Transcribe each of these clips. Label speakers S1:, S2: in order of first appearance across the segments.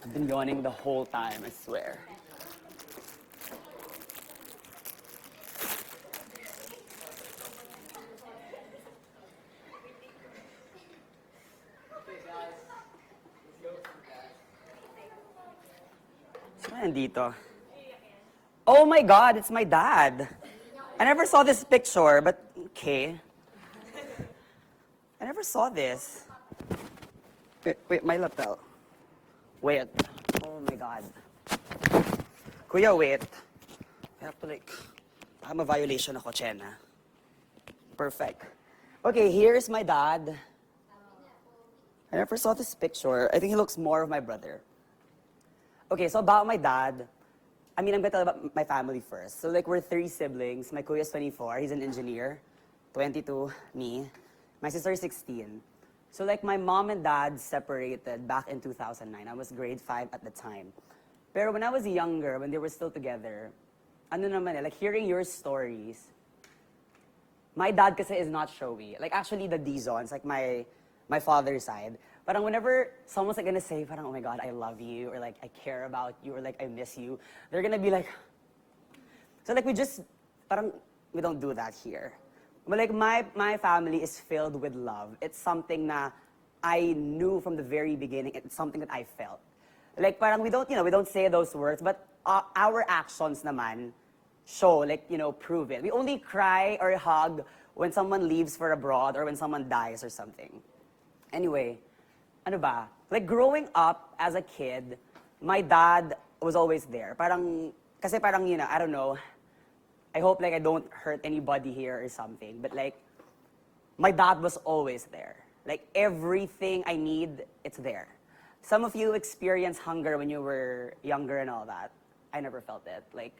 S1: I've been yawning the whole time, I swear. Saan nandito? Oh my God, it's my dad. I never saw this picture, but okay. I never saw this. Wait, my lapel. Wait. Oh my God. Kuya, wait. I have to like, baka ma-violation ako, Chena. Perfect. Okay, here's my dad. I never saw this picture. I think he looks more of my brother. Okay, so about my dad, I'm gonna tell about my family first. So like, we're 3 siblings. My kuya is 24, he's an engineer. 22, me. My sister is 16. So like, my mom and dad separated back in 2009. I was grade 5 at the time. Pero when I was younger, when they were still together, ano naman like hearing your stories, my dad kasi is not showy. Like actually the Dizons, like my father's side, parang whenever someone's like gonna say, parang, oh my God, I love you, or like, I care about you, or like, I miss you, they're gonna be like, so like we don't do that here. But like my family is filled with love. It's something na I knew from the very beginning. It's something that I felt. Like parang we don't say those words, but our actions naman show, like, prove it. We only cry or hug when someone leaves for abroad or when someone dies or something. Anyway, ano ba? Like growing up as a kid, my dad was always there. Kasi parang, I don't know, I hope like I don't hurt anybody here or something, but like, my dad was always there. Like everything I need, it's there. Some of you experienced hunger when you were younger and all that. I never felt it. Like,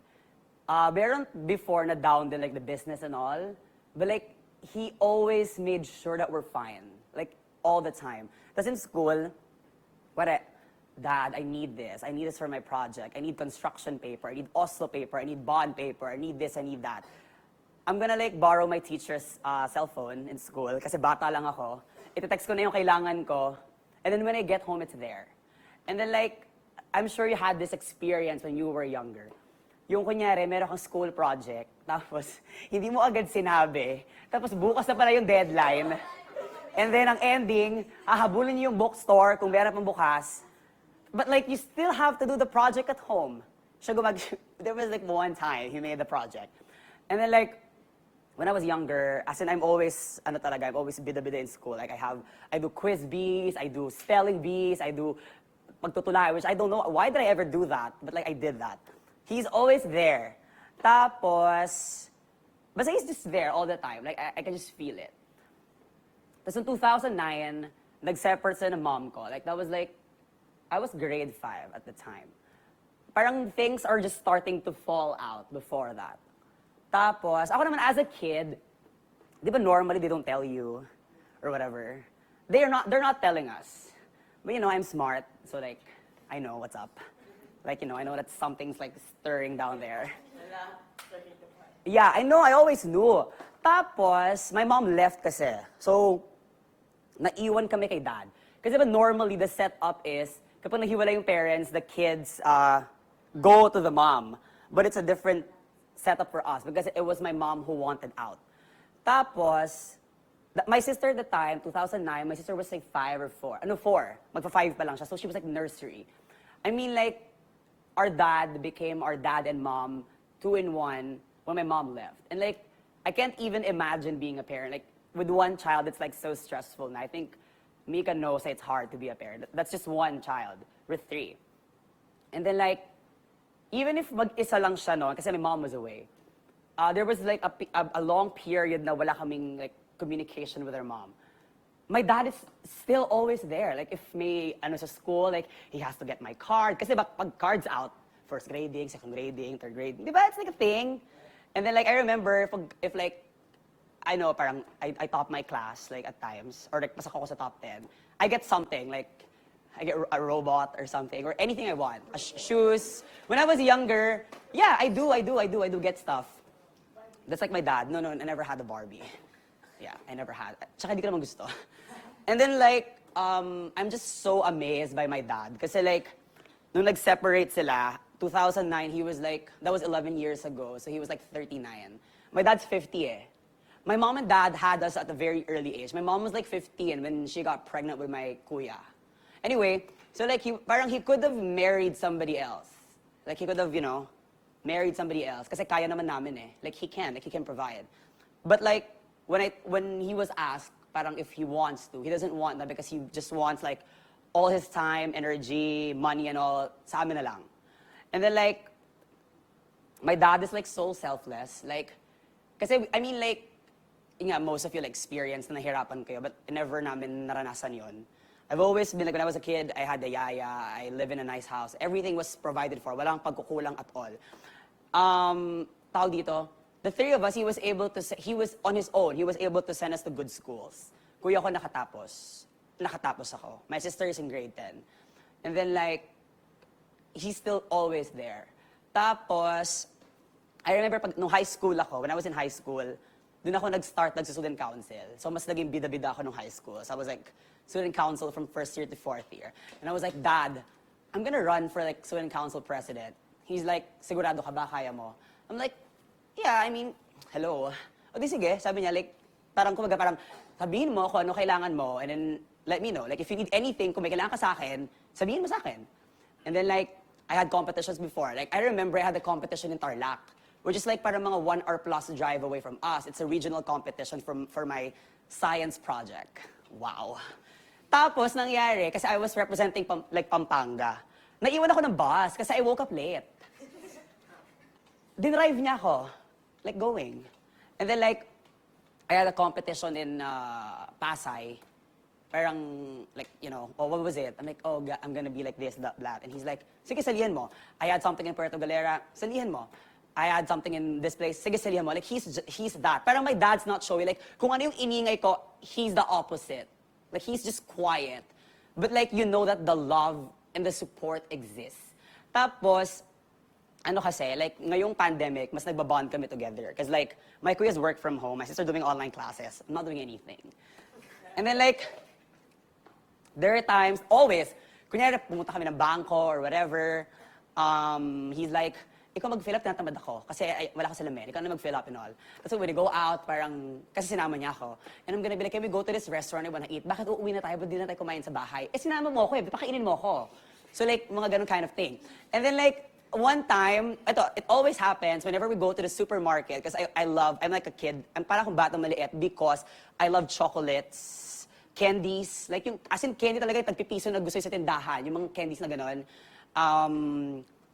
S1: meron before na down din like the business and all, but like, he always made sure that we're fine. Like, all the time. Tapos in school, Dad, I need this. I need this for my project. I need construction paper. I need Oslo paper. I need bond paper. I need this. I need that. I'm gonna like borrow my teacher's cell phone in school kasi bata lang ako. Ite-text ko na yung kailangan ko. And then when I get home, it's there. And then like, I'm sure you had this experience when you were younger. Yung kunyari, meron kang school project, tapos hindi mo agad sinabi, tapos bukas na pala yung deadline. And then ang ending, hahabulin niyo yung bookstore kung meron pang bukas. But like, you still have to do the project at home. There was like one time he made the project. And then like, when I was younger, as in I'm always bida-bida in school. Like I do quiz bees, I do spelling bees, I do pagtutulay, which I don't know, why did I ever do that? But like, I did that. He's always there. Tapos, basta he's just there all the time. Like, I can just feel it. Tapos in 2009, nag-separate sa ng mom ko. Like, that was like, I was grade 5 at the time. Parang things are just starting to fall out before that. Tapos, ako naman as a kid, di ba normally they don't tell you or whatever. They're not telling us. But I'm smart, so like, I know what's up. Like, I know that something's like stirring down there. Yeah, I know, I always knew. Tapos, my mom left kasi. So, naiwan kami kay dad. Kasi ba normally the setup is, kapag nahiwalay yung parents, the kids go to the mom. But it's a different setup for us because it was my mom who wanted out. Tapos, my sister at the time, 2009, my sister was like 5 or 4. 4. Magpa-5 pa lang siya. So she was like nursery. I mean like, our dad became our dad and mom 2 in 1 when my mom left. And like, I can't even imagine being a parent. Like, with one child, it's like so stressful. And I think Mika knows that it's hard to be a parent. That's just one child. We're 3. And then like, even if mag-isa lang siya noon, kasi my mom was away, there was like a long period na wala kaming like communication with our mom. My dad is still always there. Like if may sa school, like he has to get my card. Kasi pag cards out, first grading, second grading, third grading, di ba? It's like a thing. And then like I remember if like, I know parang I top my class like at times, or like pasok ako sa top 10, I get something like, I get a robot or something, or anything I want. Shoes. When I was younger, yeah, I do get stuff. That's like my dad. No, I never had a Barbie. Yeah, I never had. Tsaka hindi ko naman gusto. And then like, I'm just so amazed by my dad. Kasi like, nung nag-separate sila, 2009, he was like, that was 11 years ago, so he was like 39. My dad's 50 eh. My mom and dad had us at a very early age. My mom was like 15 when she got pregnant with my kuya. Anyway, so like parang he could have married somebody else. Like he could have, married somebody else. Kasi kaya naman namin eh. Like he can provide. But like, when he was asked, parang if he wants to, he doesn't want that because he just wants like all his time, energy, money and all, sa amin na lang. And then like, my dad is like so selfless. Like, kasi, I mean like, most of you like experienced na nahirapan kayo, but never namin naranasan yon. I've always been like, when I was a kid, I had a yaya, I live in a nice house. Everything was provided for. Walang pagkukulang at all. Tawag dito, the three of us, he was on his own. He was able to send us to good schools. Kuya ko nakatapos. Nakatapos ako. My sister is in grade 10. And then like, he's still always there. Tapos, I remember nung high school ako, when I was in high school, dun ako nag-start nag-student council. So mas naging bida-bida ako nung high school. So I was like, student council from first year to fourth year. And I was like, Dad, I'm gonna run for like student council president. He's like, sigurado ka ba, kaya mo? I'm like, yeah, I mean, hello. O di sige, sabi niya, like, parang sabihin mo kung ano kailangan mo, and then let me know. Like, if you need anything, kung may kailangan ka sa akin, sabihin mo sa akin. And then like, I had competitions before. Like, I remember I had a competition in Tarlac, which is like parang mga 1 hour plus drive away from us. It's a regional competition for my science project. Wow. Tapos, nangyari, kasi I was representing Pampanga, naiwan ako ng bus kasi I woke up late. Dinrive niya ako, like going. And then like, I had a competition in Pasay. Parang, like, oh, what was it? I'm like, oh, I'm gonna be like this, that. And he's like, sige, salihan mo. I had something in Puerto Galera, salihan mo. I had something in this place, sige, salihan mo. Like, he's that. Parang my dad's not showy. Like, kung ano yung iningay ko, he's the opposite. Like, he's just quiet. But like, you know that the love and the support exists. Tapos, ano kasi, like, ngayong pandemic, mas nagbabond kami together. Because like, my kuya's work from home, my sister doing online classes, I'm not doing anything. And then like, there are times, always, kunyari, pumunta kami ng bangko or whatever, he's like, ikaw mag-fill up, tinatamad ako. Kasi wala ko sa lamin. Ikaw na mag-fill up and all. Tapos when we go out, parang, kasi sinama niya ako. And I'm gonna be like, can we go to this restaurant I wanna eat? Bakit uuwi na tayo? Ba't di na tayo kumain sa bahay? Eh, sinama mo ako eh. Pakainin mo ako. So like, mga ganun kind of thing. And then like, one time, it always happens whenever we go to the supermarket, because I'm like a kid. I'm parang akong batang maliit because I love chocolates, candies. Like yung, as in candy talaga yung tagpipiso na gusto yung sa tindahan. Yung mga candies na gano'n.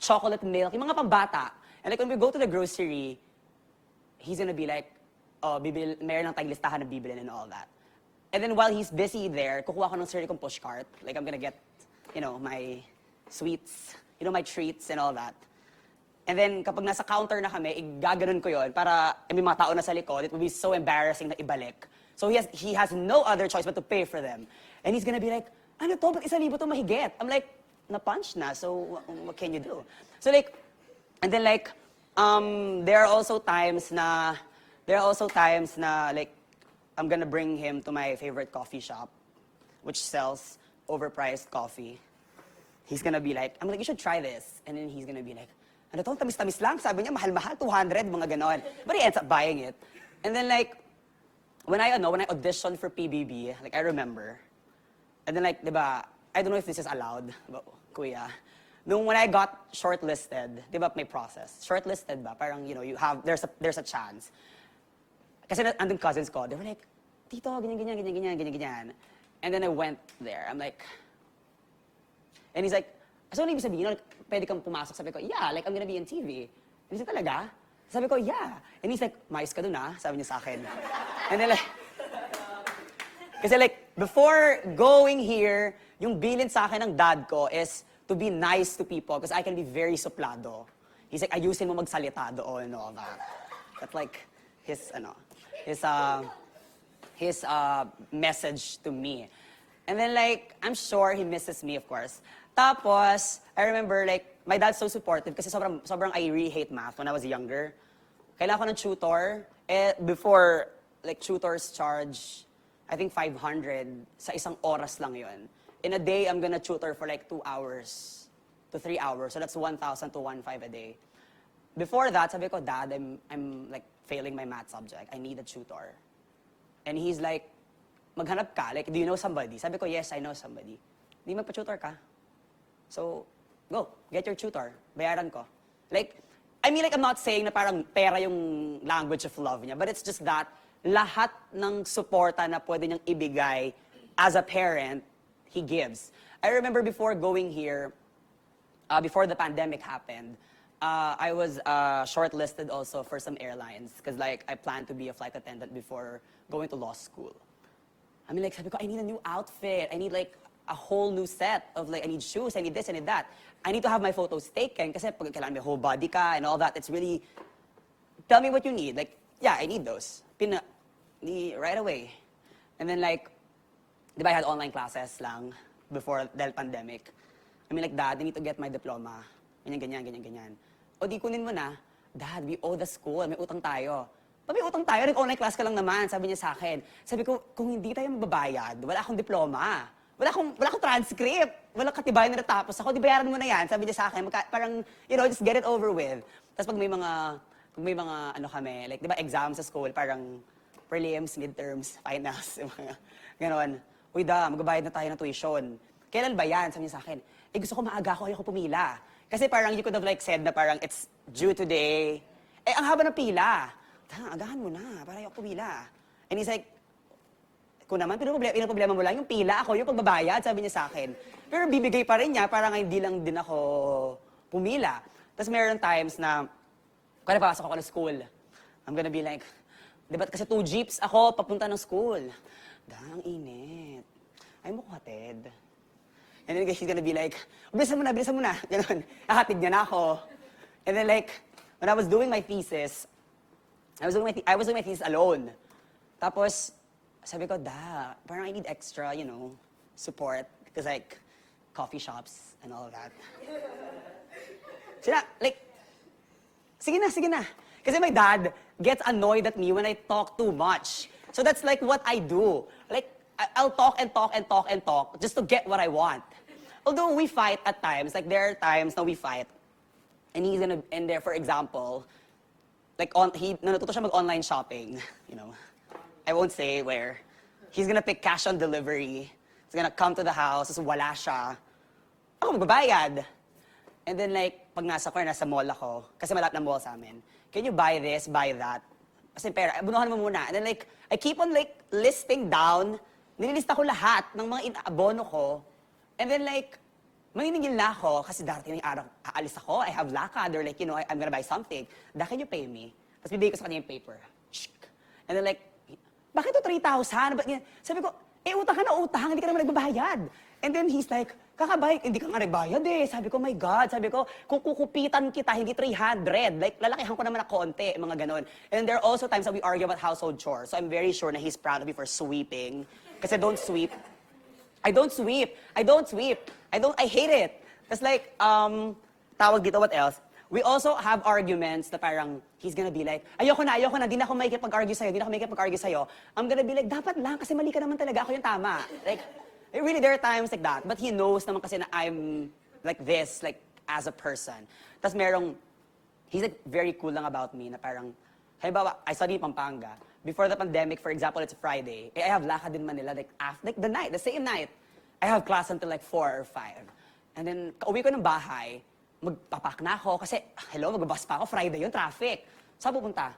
S1: Chocolate milk, yung mga pambata. And like when we go to the grocery, he's gonna be like, oh, meron lang tayong listahan na bibilin and all that. And then while he's busy there, kukuha ko ng sarili kong push cart. Like I'm gonna get, my sweets, my treats and all that. And then kapag nasa counter na kami, igaganon ko yon para may mga tao na sa likod, it would be so embarrassing na ibalik. So he has no other choice but to pay for them. And he's gonna be like, ano to, ba't 1,000 to mahigit? I'm like, na-punch na, so what can you do? So like, and then like, there are also times na like, I'm gonna bring him to my favorite coffee shop, which sells overpriced coffee. He's gonna be like, I'm like, you should try this. And then he's gonna be like, ano to, tamis-tamis lang. Sabi niya, mahal-mahal, 200, mga ganon. But he ends up buying it. And then like, when I auditioned for PBB, like I remember, and then like, diba, I don't know if this is allowed, but kuya, when I got shortlisted, diba may process, shortlisted ba, parang, there's a chance. Kasi andun cousins ko, they were like, Tito, ganyan. And then I went there, I'm like, and he's like, so ano ibig sabihin, like, pwede kang pumasok? Sabi ko, yeah, like I'm gonna be in TV. And he's like, talaga? Sabi ko, yeah. And he's like, mais ka dun ah, sabi niya sa akin. And then like, kasi like, before going here, yung bilin sa akin ng dad ko is to be nice to people because I can be very suplado. He's like, ayusin mo magsalita doon and all that. That's like his message to me. And then like, I'm sure he misses me, of course. Tapos, I remember like, my dad's so supportive kasi sobrang I really hate math when I was younger. Kailangan ko ng tutor. Before, like, tutors charge, I think 500 sa isang oras lang yun. In a day, I'm gonna tutor for like 2 hours. to 3 hours. So that's 1,000 to 1,500 a day. Before that, sabi ko, Dad, I'm like failing my math subject. I need a tutor. And he's like, maghanap ka. Like, do you know somebody? Sabi ko, yes, I know somebody. Di magpa-tutor ka. So, go, get your tutor. Bayaran ko. Like, I mean, like, I'm not saying na parang pera yung language of love niya, but it's just that lahat ng suporta na pwede niyang ibigay as a parent, he gives. I remember before going here, before the pandemic happened, I was shortlisted also for some airlines because like I planned to be a flight attendant before going to law school. I mean, like, sabi ko, I need a new outfit. I need like a whole new set of like, I need shoes, I need this, I need that. I need to have my photos taken kasi pag kailangan may whole body ka and all that, it's really, tell me what you need. Like, yeah, I need those. Right away. And then like, di ba I had online classes lang before the pandemic. I mean like, Dad, I need to get my diploma. Ganyan. O di kunin mo na, Dad, we owe the school, may utang tayo. Pag may utang tayo, nag-online class ka lang naman, sabi niya sa akin. Sabi ko, kung hindi tayo mababayad, wala akong diploma. Wala akong transcript. Wala katibayan na natapos ako, di bayaran mo na yan. Sabi niya sa akin, parang, you know, just get it over with. Tapos pag may mga ano kami, like, di ba, exams sa school, parang prelims, midterms, finals, mga ganon. Uy, magbabayad na tayo ng tuition. Kailan ba yan? Sabi niya sa akin, gusto ko maaga ako, ayoko pumila. Kasi parang you could have like said na parang it's due today. Ang haba ng pila. Agahan mo na, para ayoko pumila. And he's like, kung naman, problema mo lang yung pila, ako yung pagbabayad, sabi niya sa akin. Pero bibigay pa rin niya, parang hindi lang din ako pumila. Tapos meron times na, kung napasok ako ng school, I'm gonna be like, di ba kasi 2 jeeps ako papunta ng school. Ang init. Ay mo ko hatid. And then he's gonna be like, bilisan mo na. Ganun. Hahatid niya na ako. And then like, when I was doing my thesis, I was doing my thesis alone. Tapos, sabi ko, parang I need extra, you know, support. Because like, coffee shops and all of that. Sila, like, sige na. Kasi my dad gets annoyed at me when I talk too much. So that's like what I do. Like, I'll talk just to get what I want. Although we fight at times, like there are times na we fight, and he's gonna, and there, for example, like natuto siya mag-online shopping, you know. I won't say where. He's gonna pick cash on delivery. He's gonna come to the house, tapos wala siya. Ako magbabayad. And then like, pag nasa mall ako, kasi malapit na mall sa amin, can you buy this, buy that? Kasi pera, bunuhan mo muna. And then like, I keep on like listing down, nililista ko lahat ng mga inaabono ko. And then like, maniningil na ako kasi darating yung araw, aalis ako, I have lakad, or like, you know, I'm gonna buy something. Can you pay me? Tapos bibigay ko sa kanya yung paper. And then like, bakit to 3,000? Sabi ko, utang ka na utang, hindi ka naman nagbabayad. And then he's like, kakabayad, hindi ka nga nagbayad eh. Sabi ko, my God, kung kukupitan kita, hindi 300. Like, lalakihan ko naman na konti, mga ganon. And there are also times that we argue about household chores. So I'm very sure na he's proud of me for sweeping. Kasi I don't sweep. I hate it. That's like, tawag dito, what else? We also have arguments na parang, he's gonna be like, ayoko na, di na ako makikipag-argue sa'yo. I'm gonna be like, dapat lang, kasi mali ka naman talaga, ako yung tama. Like, really, there are times like that. But he knows naman kasi na I'm like this, like, as a person. Tapos he's like very cool lang about me na parang, halimbawa, I study in Pampanga. Before the pandemic, for example, it's Friday. I have lakad in Manila, like the same night. I have class until like 4 or 5. And then, kauwi ko ng bahay, magpapak na ako kasi, hello, magbabas pa ako, Friday yun, traffic. Saan pupunta?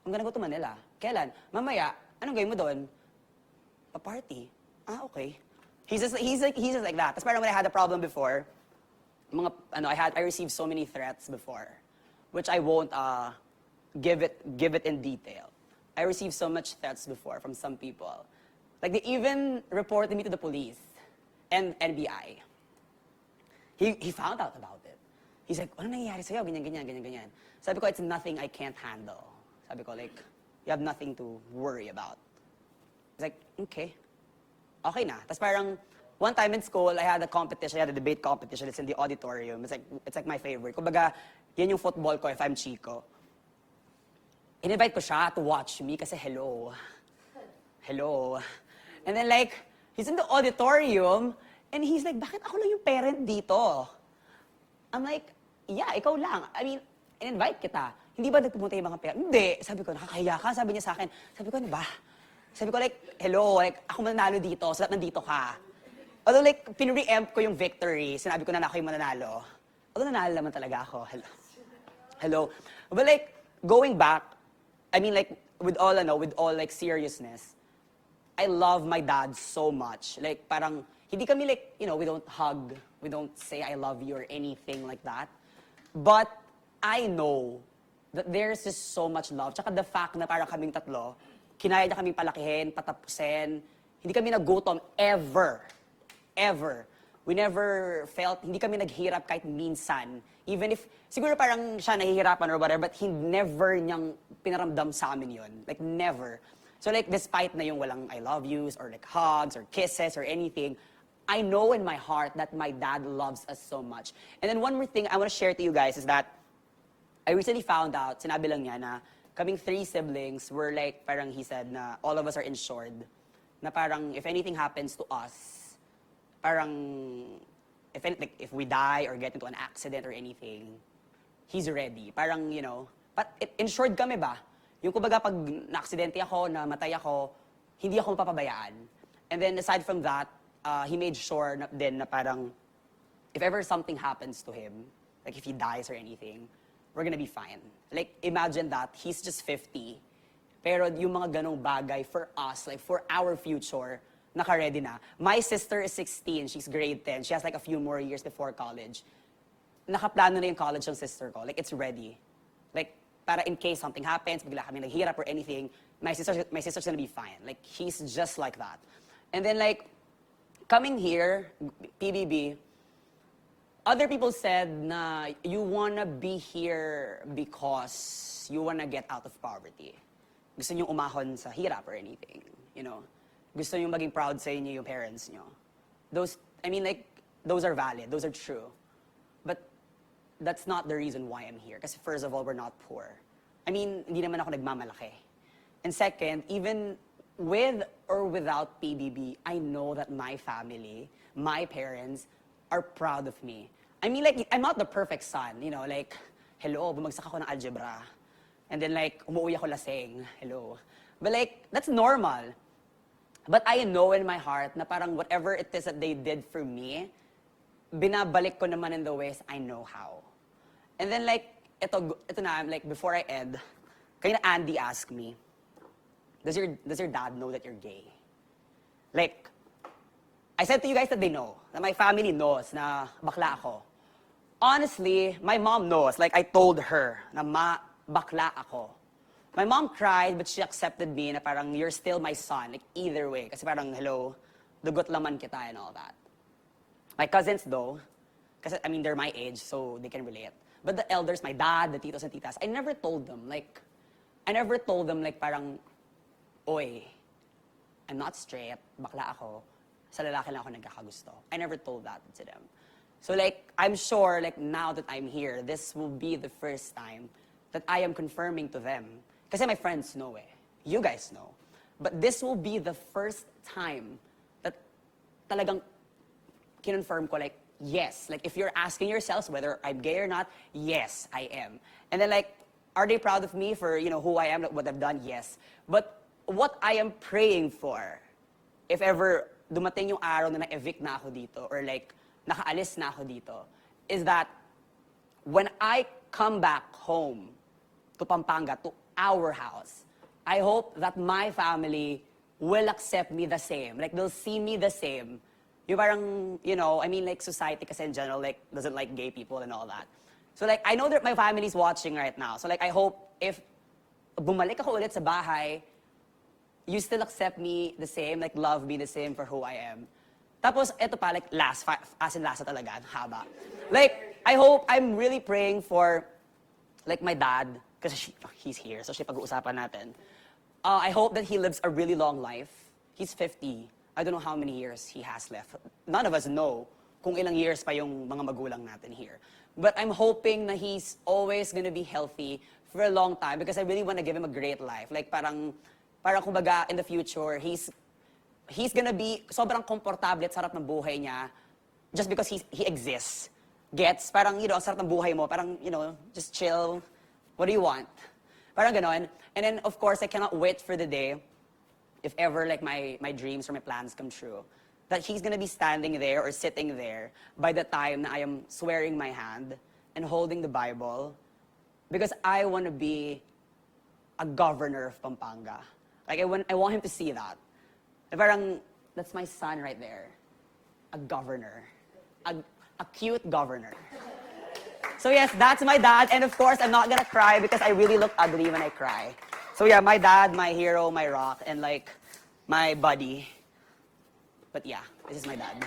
S1: I'm gonna go to Manila. Kailan? Mamaya, anong gawin mo doon? Pa-party. Okay. He's just like that. That's parang when I had a problem before, I received so many threats before, which I won't give it in detail. I received so much threats before from some people. Like, they even reported me to the police and NBI. He found out about it. He's like, ano nangyayari sa'yo? Ganyan. Sabi ko, it's nothing I can't handle. Sabi ko, like, you have nothing to worry about. He's like, okay na. Tapos parang, one time in school, I had a debate competition. It's in the auditorium. It's like my favorite. Kumbaga, yan yung football ko if I'm Chico. In-invite ko siya to watch me kasi hello. And then like, he's in the auditorium and he's like, bakit ako lang yung parent dito? I'm like, yeah, ikaw lang. I mean, in-invite kita. Hindi ba nagpupunta yung mga pera? Hindi. Sabi ko, nakakahiya ka. Sabi niya sa akin. Sabi ko, ano ba? Sabi ko, like, hello, like, ako mananalo dito, so that nandito ka. Although, like, pinre-empt ko yung victory, sinabi ko na ako yung mananalo. Although, nanalo naman talaga ako. Hello. But, like, going back, I mean, like, with all, like, seriousness, I love my dad so much. Like, parang, hindi kami, like, we don't hug, we don't say I love you or anything like that. But, I know that there's just so much love. Tsaka the fact na parang kaming tatlo, kinaya niya kaming palakihin, patapusin. Hindi kami nagutom ever. Ever. We never felt, hindi kami naghirap kahit minsan. Even if, siguro parang siya nahihirapan or whatever, but he never niyang pinaramdam sa amin yun. Like, never. So like, despite na yung walang I love yous, or like hugs, or kisses, or anything, I know in my heart that my dad loves us so much. And then one more thing I want to share to you guys is that I recently found out, sinabi lang niya na kaming 3 siblings were like, parang he said na all of us are insured. Na parang if anything happens to us, parang if we die or get into an accident or anything, he's ready. Parang, but insured kami ba? Yung kumbaga pag na-aksidente ako, namatay ako, hindi ako mapapabayaan. And then aside from that, he made sure din na parang if ever something happens to him, like if he dies or anything, we're gonna be fine. Like, imagine that, he's just 50, pero yung mga ganong bagay for us, like for our future, naka-ready na. My sister is 16, she's grade 10, she has like a few more years before college. Nakaplano na yung college ng sister ko, like it's ready. Like, para in case something happens, bigla kami naghihirap or anything, my sister's gonna be fine. Like, he's just like that. And then like, coming here, PBB, other people said na you wanna be here because you wanna get out of poverty. Gusto nyo umahon sa hirap or anything, Gusto nyo maging proud sa inyo yung parents nyo. Those are valid, those are true. But that's not the reason why I'm here. Kasi first of all, we're not poor. Hindi naman ako nagmamalaki. And second, even with or without PBB, I know that my family, my parents, are proud of me. Like, I'm not the perfect son, like, hello, bumagsak ako ng algebra. And then like, umuwi ako lasing, hello. But like, that's normal. But I know in my heart na parang whatever it is that they did for me, binabalik ko naman in the ways I know how. And then like, ito na, like, before I end, kanina Andy asked me, does your dad know that you're gay? Like, I said to you guys that they know, that my family knows na bakla ako. Honestly, my mom knows. Like, I told her na bakla ako. My mom cried, but she accepted me na parang, you're still my son. Like, either way. Kasi parang, hello, dugot laman kita and all that. My cousins though, kasi they're my age, so they can relate. But the elders, my dad, the titos and titas, I never told them like parang, oy, I'm not straight, bakla ako, sa lalaki lang ako nagkakagusto. I never told that to them. So like, I'm sure like now that I'm here, this will be the first time that I am confirming to them. Kasi my friends know you guys know. But this will be the first time that talagang kinonfirm ko like, yes. Like if you're asking yourselves whether I'm gay or not, yes, I am. And then like, are they proud of me for, who I am, like, what I've done? Yes. But what I am praying for, if ever dumating yung araw na na-evict na ako dito, or like, nakaalis na ako dito, is that when I come back home to Pampanga, to our house, I hope that my family will accept me the same. Like, they'll see me the same. Yung parang, like society kasi in general, like, doesn't like gay people and all that. So like, I know that my family's watching right now. So like, I hope if bumalik ako ulit sa bahay, you still accept me the same, like love me the same for who I am. Tapos, eto pa, like last, as in last na talaga, haba. Like, I hope, I'm really praying for, like my dad, kasi he's here, so siya pag-uusapan natin. I hope that he lives a really long life. He's 50. I don't know how many years he has left. None of us know kung ilang years pa yung mga magulang natin here. But I'm hoping na he's always gonna be healthy for a long time because I really want to give him a great life. Like parang kumbaga in the future, he's gonna be sobrang komportable at sarap ng buhay niya just because he exists. gets, parang, ang sarap ng buhay mo, parang, just chill. What do you want? Parang ganon. And then, of course, I cannot wait for the day, if ever, like, my dreams or my plans come true, that he's gonna be standing there or sitting there by the time na I am swearing my hand and holding the Bible, because I want to be a governor of Pampanga. Like, I want him to see that. Parang, that's my son right there. A governor. A cute governor. So yes, that's my dad. And of course, I'm not gonna cry because I really look ugly when I cry. So yeah, my dad, my hero, my rock, and like, my buddy. But yeah, this is my dad.